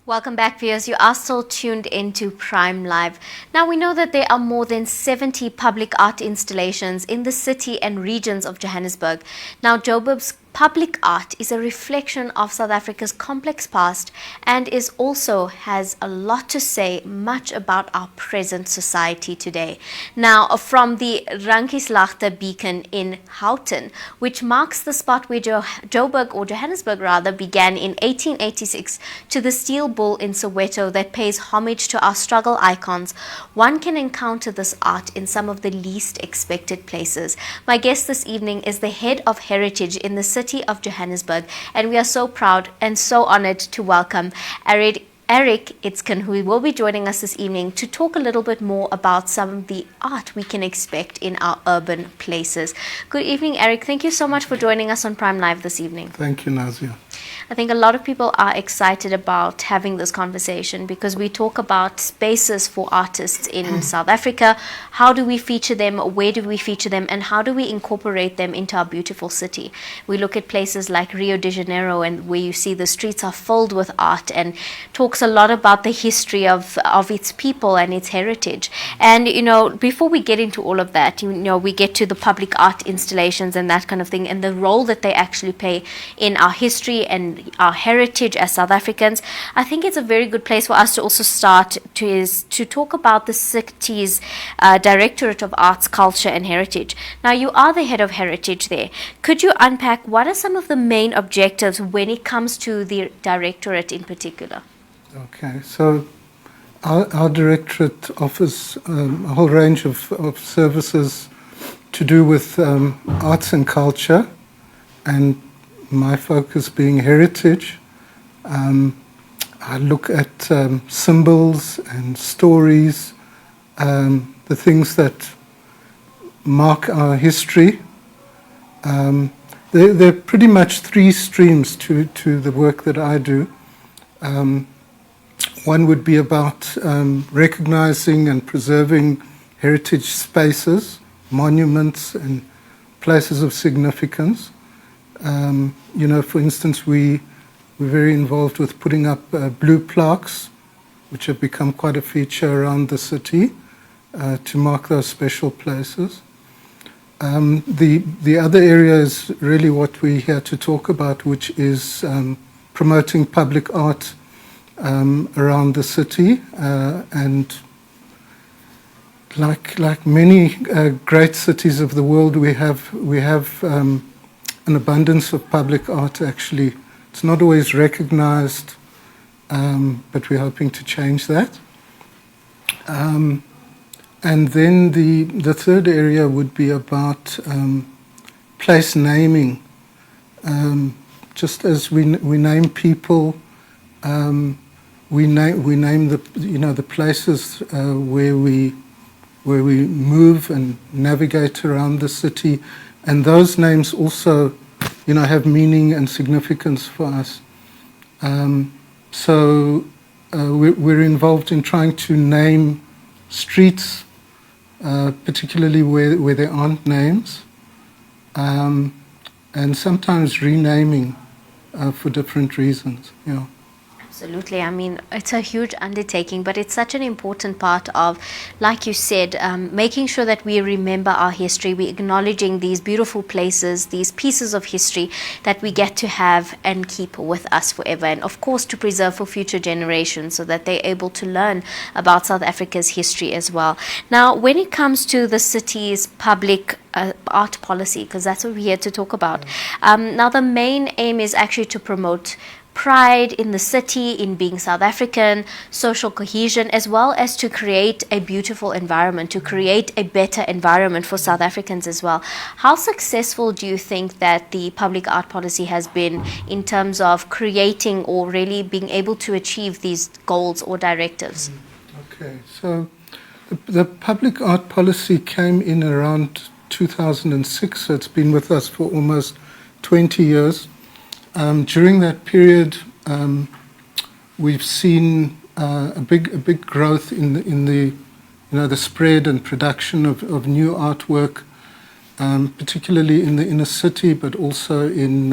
Welcome back, viewers. You are still tuned into Prime Live. Now, we know that there are more than 70 public art installations in the city and regions of Johannesburg. Now, Joburg's public art is a reflection of South Africa's complex past and is also has a lot to say much about our present society today. Now, from the Rankislachter beacon in Houghton, which marks the spot where Joburg, or Johannesburg rather, began in 1886, to the steel bull in Soweto that pays homage to our struggle icons, one can encounter this art in some of the least expected places. My guest this evening is the head of heritage in the city of Johannesburg, and we are so proud and so honored to welcome Eric Itzkin, who will be joining us this evening to talk a little bit more about some of the art we can expect in our urban places. Good evening, Eric. Thank you so much for joining us on Prime Live this evening. Thank you, Nazia. I think a lot of people are excited about having this conversation because we talk about spaces for artists in South Africa. How do we feature them? Where do we feature them? And how do we incorporate them into our beautiful city? We look at places like Rio de Janeiro, and where you see the streets are filled with art and talks a lot about the history of its people and its heritage. And, before we get into all of that, we get to the public art installations and that kind of thing and the role that they actually play in our history and our heritage as South Africans. I think it's a very good place for us to also start to talk about the city's Directorate of Arts, Culture and Heritage. Now, you are the head of heritage there. Could you unpack what are some of the main objectives when it comes to the directorate in particular? Okay, so our directorate offers a whole range of services to do with arts and culture, and my focus being heritage. I look at symbols and stories, the things that mark our history. There are pretty much three streams to the work that I do. One would be about recognizing and preserving heritage spaces, monuments and places of significance. For instance, we're very involved with putting up blue plaques, which have become quite a feature around the city to mark those special places. The other area is really what we're here to talk about, which is promoting public art around the city, and like many great cities of the world, we have an abundance of public art. Actually, it's not always recognized, but we're hoping to change that. And then the third area would be about place naming. Just as we name people, we name the places where we move and navigate around the city, and those names also have meaning and significance for us. So we're involved in trying to name streets, particularly where there aren't names, and sometimes renaming for different reasons. Absolutely. I mean, it's a huge undertaking, but it's such an important part of, like you said, making sure that we remember our history. We're acknowledging these beautiful places, these pieces of history that we get to have and keep with us forever. And of course, to preserve for future generations so that they're able to learn about South Africa's history as well. Now, when it comes to the city's public art policy, because that's what we're here to talk about. Now, the main aim is actually to promote pride in the city, in being South African, social cohesion, as well as to create a beautiful environment, to create a better environment for South Africans as well. How successful do you think that the public art policy has been in terms of creating or really being able to achieve these goals or directives? Okay, so the public art policy came in around 2006, so it's been with us for almost 20 years. During that period, we've seen a big growth in the spread and production of new artwork, particularly in the inner city, but also in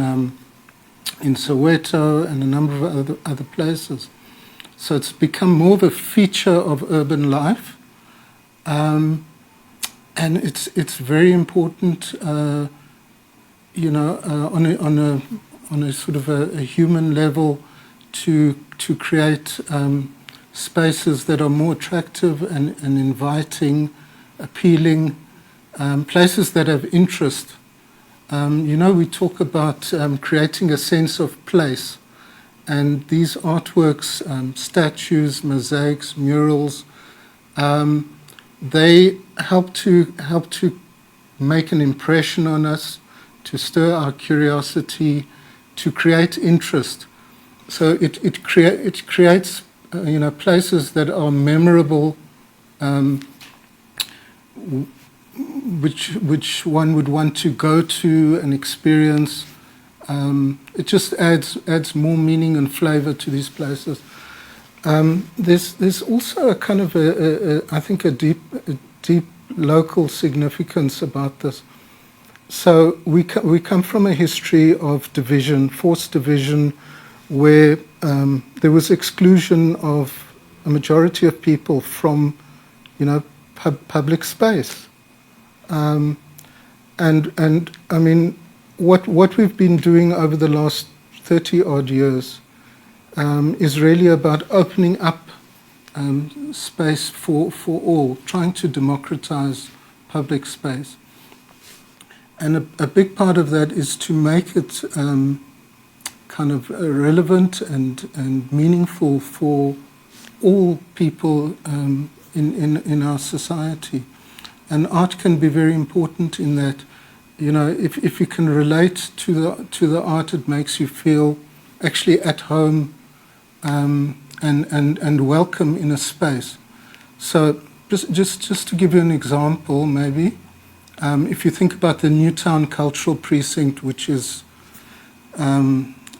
Soweto and a number of other places. So it's become more of a feature of urban life. And it's very important, on a sort of a human level, to create spaces that are more attractive and inviting, appealing, places that have interest. We talk about creating a sense of place, and these artworks, statues, mosaics, murals, they help to make an impression on us, to stir our curiosity, to create interest. So it creates places that are memorable, which one would want to go to and experience. It just adds more meaning and flavour to these places. There's also a kind of I think a deep local significance about this. So we come from a history of division, forced division, where there was exclusion of a majority of people from, public space. And I mean, what we've been doing over the last 30 odd years is really about opening up space for all, trying to democratize public space. And a big part of that is to make it kind of relevant and meaningful for all people in our society. And art can be very important in that, if you can relate to the art, it makes you feel actually at home and welcome in a space. So just to give you an example, maybe, if you think about the Newtown Cultural Precinct, which is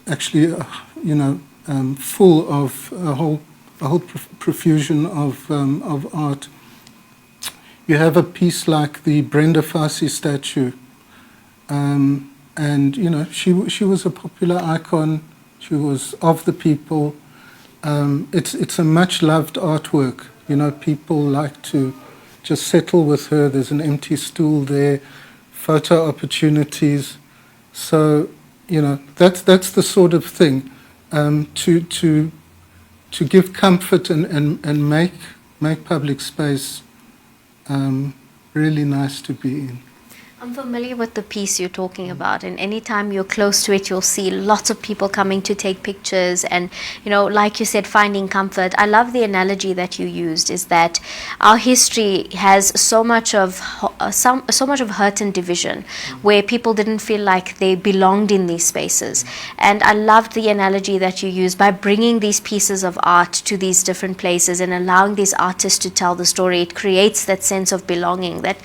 actually, full of a whole profusion of art. You have a piece like the Brenda Fassie statue, and she was a popular icon. She was of the people. It's a much loved artwork. People like to just settle with her. There's an empty stool there, photo opportunities. So that's the sort of thing to give comfort and make public space really nice to be in. I'm familiar with the piece you're talking about, and anytime you're close to it, you'll see lots of people coming to take pictures and, like you said, finding comfort. I love the analogy that you used, is that our history has so much of hurt and division, where people didn't feel like they belonged in these spaces. And I loved the analogy that you used by bringing these pieces of art to these different places and allowing these artists to tell the story. It creates that sense of belonging, that,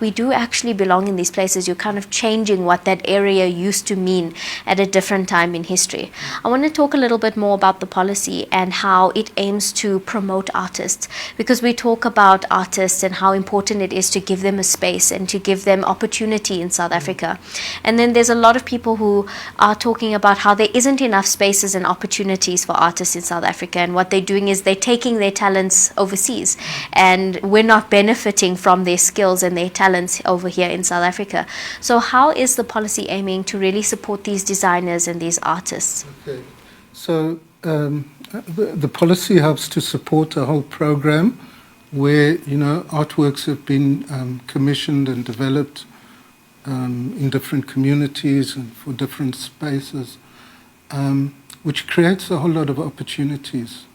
we do actually belong in these places. You're kind of changing what that area used to mean at a different time in history. I want to talk a little bit more about the policy and how it aims to promote artists, because we talk about artists and how important it is to give them a space and to give them opportunity in South Africa. And then there's a lot of people who are talking about how there isn't enough spaces and opportunities for artists in South Africa, and what they're doing is they're taking their talents overseas, and we're not benefiting from their skills and their talents over here in South Africa. So how is the policy aiming to really support these designers and these artists? Okay, so the policy helps to support a whole program where artworks have been commissioned and developed in different communities and for different spaces, which creates a whole lot of opportunities.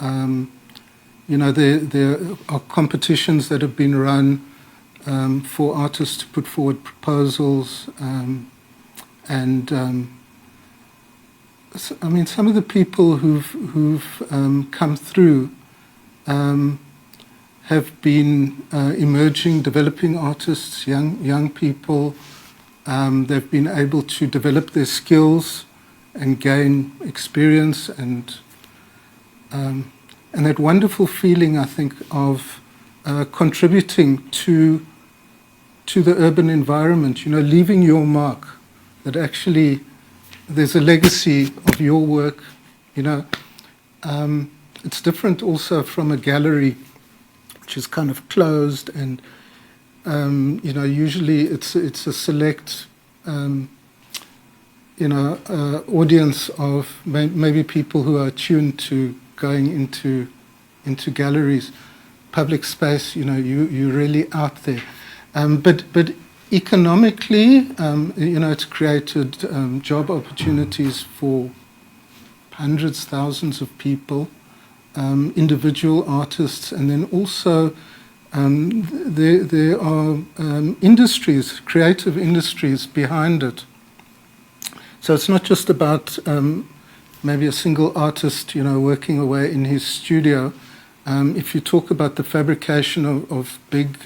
There are competitions that have been run for artists to put forward proposals, some of the people who've come through have been emerging, developing artists, young people. They've been able to develop their skills and gain experience, and that wonderful feeling, I think, of contributing to the urban environment, leaving your mark, that actually there's a legacy of your work, and it's different also from a gallery, which is kind of closed, and usually it's a select audience of maybe people who are attuned to going into galleries. Public space, you're really out there. But economically, it's created job opportunities for hundreds, thousands of people, individual artists, and then also there are industries, creative industries behind it. So it's not just about maybe a single artist, working away in his studio. If you talk about the fabrication of big,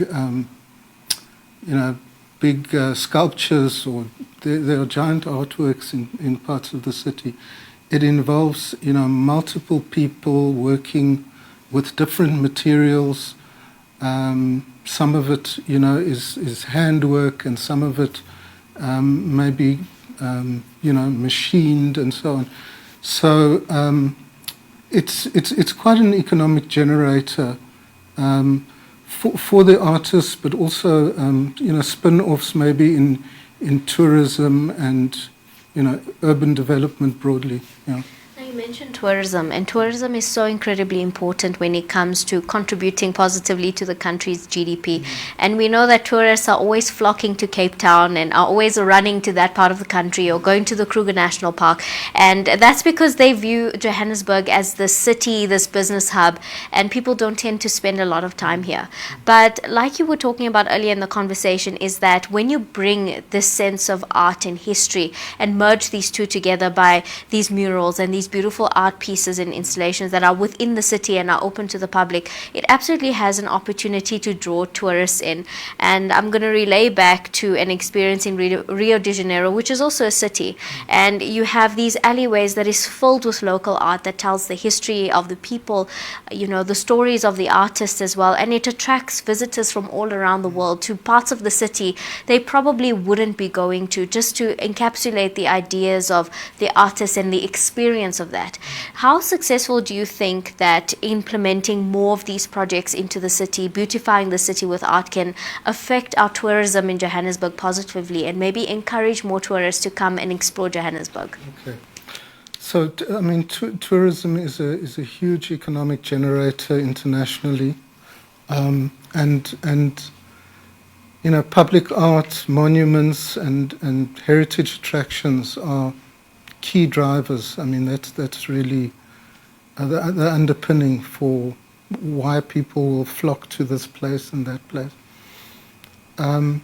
big sculptures, or there are giant artworks in parts of the city, it involves, multiple people working with different materials. Some of it, is handwork, and some of it maybe, machined and so on. So it's quite an economic generator for the artists, but also spin-offs maybe in tourism and urban development broadly. Yeah. Now you mentioned tourism, and tourism is so incredibly important when it comes to contributing positively to the country's GDP. And we know that tourists are always flocking to Cape Town and are always running to that part of the country or going to the Kruger National Park. And that's because they view Johannesburg as the city, this business hub, and people don't tend to spend a lot of time here. But like you were talking about earlier in the conversation, is that when you bring this sense of art and history and merge these two together by these murals and these beautiful art pieces and installations that are within the city and are open to the public, it absolutely has an opportunity to draw tourists in. And I'm going to relay back to an experience in Rio de Janeiro, which is also a city, and you have these alleyways that is filled with local art that tells the history of the people, the stories of the artists as well, and it attracts visitors from all around the world to parts of the city they probably wouldn't be going to, just to encapsulate the ideas of the artists and the experience of that. How successful do you think that implementing more of these projects into the city, beautifying the city with art, can affect our tourism in Johannesburg positively and maybe encourage more tourists to come and explore Johannesburg? Okay. So, tourism is a huge economic generator internationally, and public art, monuments, and heritage attractions are key drivers. That's really the underpinning for why people will flock to this place and that place. And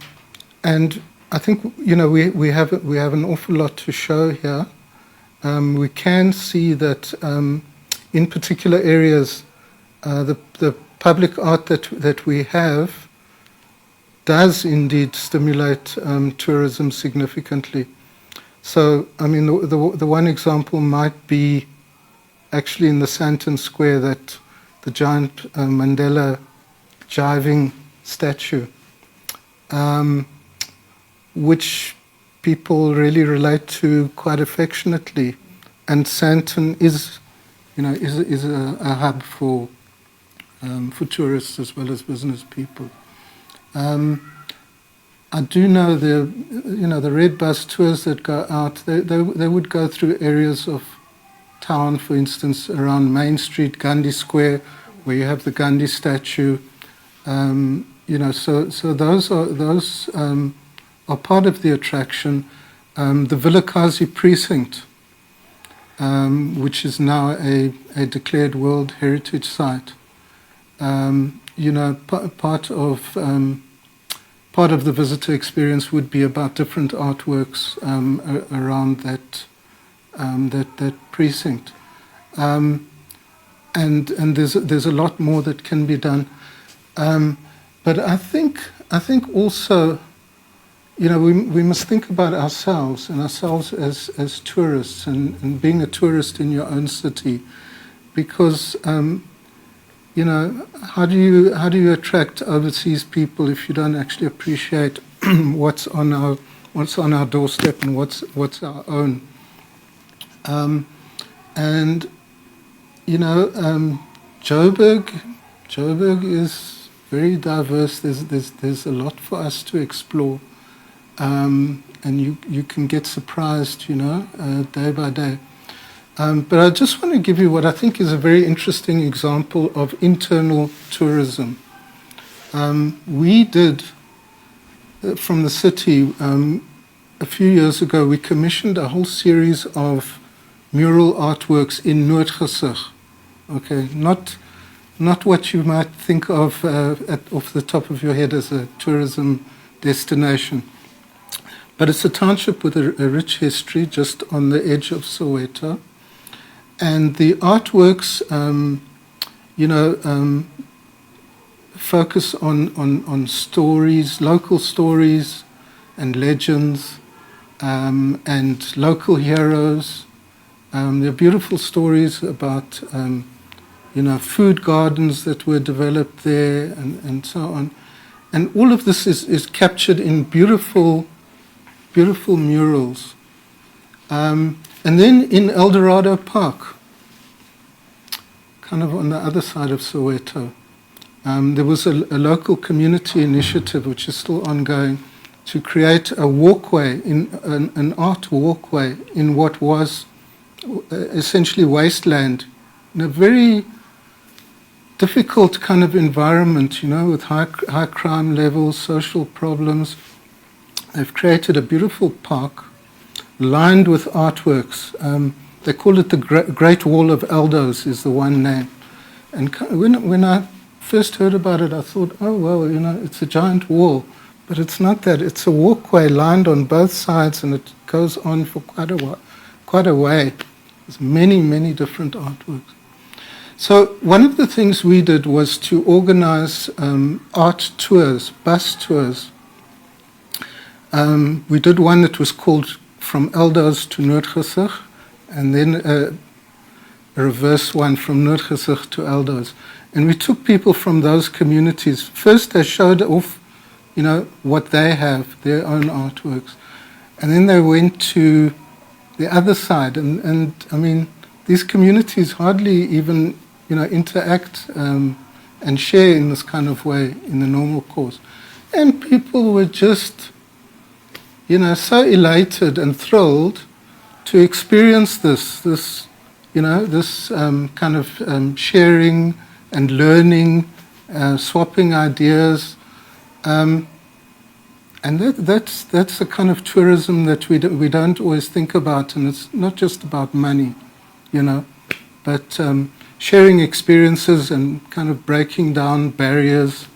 I think we have an awful lot to show here. We can see that in particular areas, the public art that we have does indeed stimulate tourism significantly. So, the one example might be actually in the Sandton Square, that the giant Mandela jiving statue, which people really relate to quite affectionately. And Sandton is a hub for tourists as well as business people. I do know the red bus tours that go out. They would go through areas of town, for instance, around Main Street, Gandhi Square, where you have the Gandhi statue. So those are part of the attraction. The Vilakazi precinct, which is now a declared World Heritage Site. Part of the visitor experience would be about different artworks around that precinct, and there's a lot more that can be done. But I think also, we must think about ourselves as tourists, and being a tourist in your own city, because how do you attract overseas people if you don't actually appreciate what's on our doorstep and what's our own? And Joburg is very diverse. There's a lot for us to explore, and you can get surprised, day by day. But I just want to give you what I think is a very interesting example of internal tourism. We did, from the city, a few years ago, we commissioned a whole series of mural artworks in Noordgesig. Okay, not what you might think of off the top of your head as a tourism destination. But it's a township with a rich history just on the edge of Soweto. And the artworks, focus on stories, local stories and legends, and local heroes. There are beautiful stories about, food gardens that were developed there and so on. And all of this is captured in beautiful murals. And then in Eldorado Park, kind of on the other side of Soweto, there was a local community initiative, which is still ongoing, to create a walkway, an art walkway in what was essentially wasteland, in a very difficult kind of environment, with high crime levels, social problems. They've created a beautiful park lined with artworks. They call it the Great Wall of Eldos is the one name. And when I first heard about it, I thought, oh, well, it's a giant wall. But it's not that. It's a walkway lined on both sides, and it goes on for quite a way. There's many different artworks. So one of the things we did was to organize art tours, bus tours. We did one that was called From Eldos to Noordgesig, and then a reverse one from Noordgesig to Eldos. And we took people from those communities. First they showed off, what they have, their own artworks. And then they went to the other side. And I mean, these communities hardly even, interact and share in this kind of way in the normal course. And people were just, so elated and thrilled to experience this kind of sharing and learning, swapping ideas. And that's the kind of tourism that we don't always think about, and it's not just about money, but sharing experiences and kind of breaking down barriers.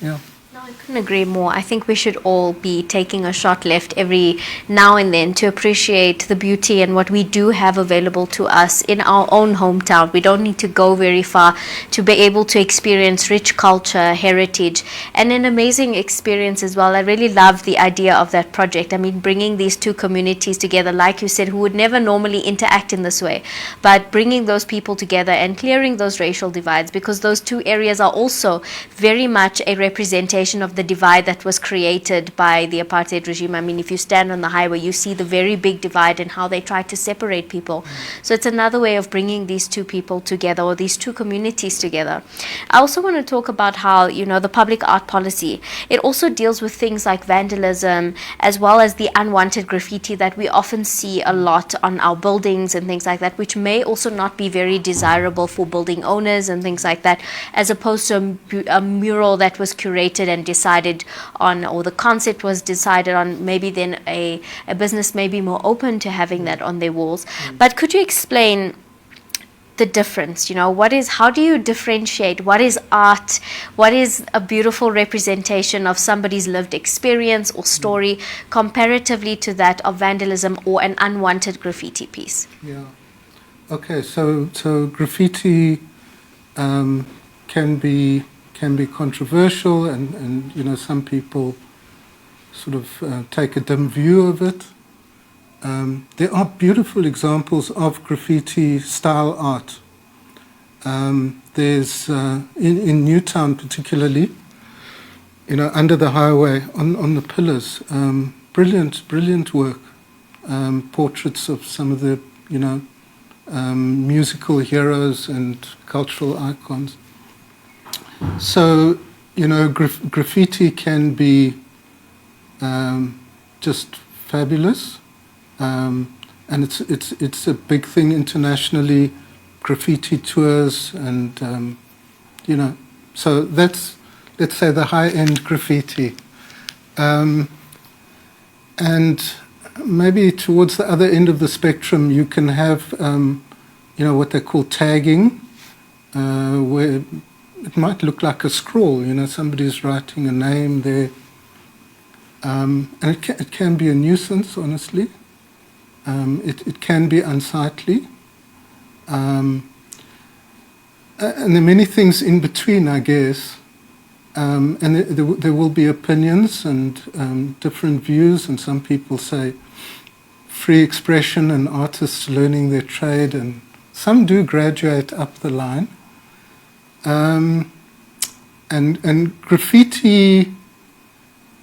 Yeah. No, I couldn't agree more. I think we should all be taking a shot left every now and then to appreciate the beauty and what we do have available to us in our own hometown. We don't need to go very far to be able to experience rich culture, heritage, and an amazing experience as well. I really love the idea of that project. I mean, bringing these two communities together, like you said, who would never normally interact in this way, but bringing those people together and clearing those racial divides, because those two areas are also very much a representation of the divide that was created by the apartheid regime. I mean, if you stand on the highway, you see the very big divide and how they try to separate people. So it's another way of bringing these two people together, or these two communities together. I also want to talk about how, the public art policy, it also deals with things like vandalism, as well as the unwanted graffiti that we often see a lot on our buildings and things like that, which may also not be very desirable for building owners and things like that, as opposed to a mural that was curated and decided on, or the concept was decided on. Maybe then a business may be more open to having that on their walls. But could you explain the difference? How do you differentiate what is art, what is a beautiful representation of somebody's lived experience or story, comparatively to that of vandalism or an unwanted graffiti piece? Yeah. Okay, so graffiti can be controversial, and some people sort of take a dim view of it. There are beautiful examples of graffiti style art. There's in Newtown particularly, under the highway on the pillars, brilliant work. Portraits of some of the musical heroes and cultural icons. So, graffiti can be just fabulous, and it's a big thing internationally. Graffiti tours, and so that's, let's say, the high-end graffiti, and maybe towards the other end of the spectrum, you can have what they call tagging, where it might look like a scrawl. Somebody's writing a name there. And it can be a nuisance, honestly. It can be unsightly. And there are many things in between, I guess. And there will be opinions and different views, and some people say free expression and artists learning their trade, and some do graduate up the line. And graffiti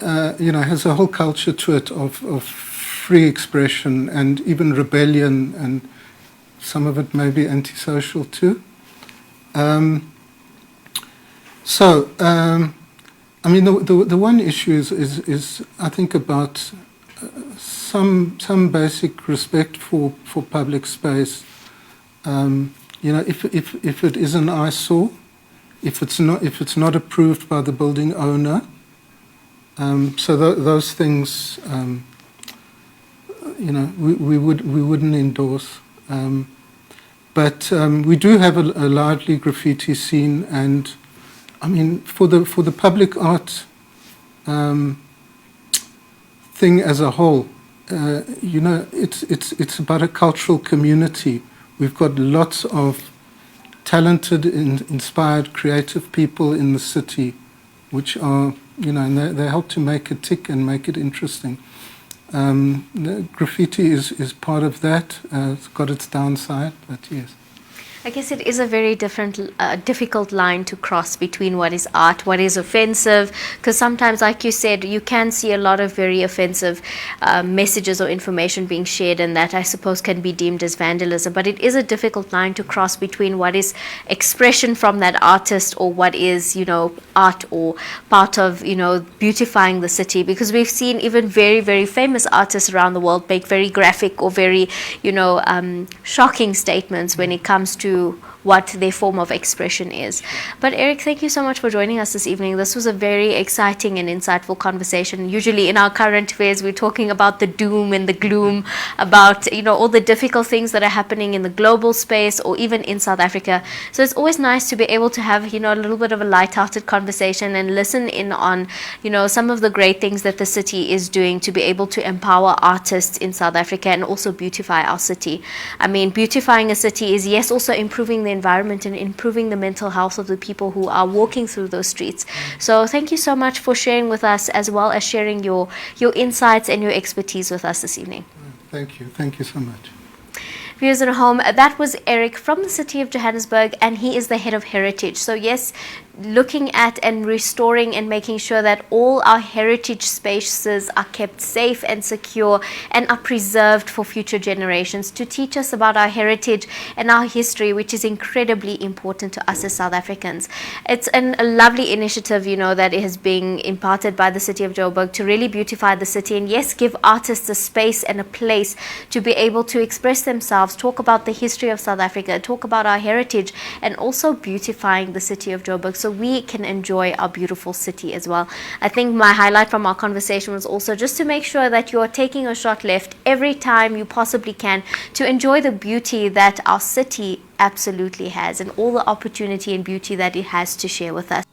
has a whole culture to it of free expression and even rebellion, and some of it may be antisocial too. The one issue is I think about some basic respect for public space. If it is an eyesore, if it's not approved by the building owner. So those things, we wouldn't endorse. But we do have a lively graffiti scene, and for the public art thing as a whole, it's about a cultural community. We've got lots of talented, inspired, creative people in the city, which are, and they help to make it tick and make it interesting. The graffiti is part of that. It's got its downside, but yes. I guess it is a very difficult line to cross between what is art, what is offensive, because sometimes, like you said, you can see a lot of very offensive messages or information being shared, and that, I suppose, can be deemed as vandalism. But it is a difficult line to cross between what is expression from that artist or what is, art or part of, beautifying the city, because we've seen even very, very famous artists around the world make very graphic or very, shocking statements when it comes to what their form of expression is. But Eric, thank you so much for joining us this evening. This was a very exciting and insightful conversation. Usually in our current affairs, we're talking about the doom and the gloom, about all the difficult things that are happening in the global space or even in South Africa. So it's always nice to be able to have a little bit of a light-hearted conversation and listen in on some of the great things that the city is doing to be able to empower artists in South Africa and also beautify our city. Beautifying a city is, yes, also improving the environment and improving the mental health of the people who are walking through those streets. So thank you so much for sharing with us, as well as sharing your insights and your expertise with us this evening. Thank you so much. Viewers at home, that was Eric from the city of Johannesburg, and he is the head of heritage. So yes, looking at and restoring and making sure that all our heritage spaces are kept safe and secure and are preserved for future generations, to teach us about our heritage and our history, which is incredibly important to us as South Africans. It's a lovely initiative, that is being imparted by the city of Joburg to really beautify the city, and yes, give artists a space and a place to be able to express themselves, talk about the history of South Africa, talk about our heritage, and also beautifying the city of Joburg so we can enjoy our beautiful city as well. I think my highlight from our conversation was also just to make sure that you are taking a shot left every time you possibly can to enjoy the beauty that our city absolutely has and all the opportunity and beauty that it has to share with us.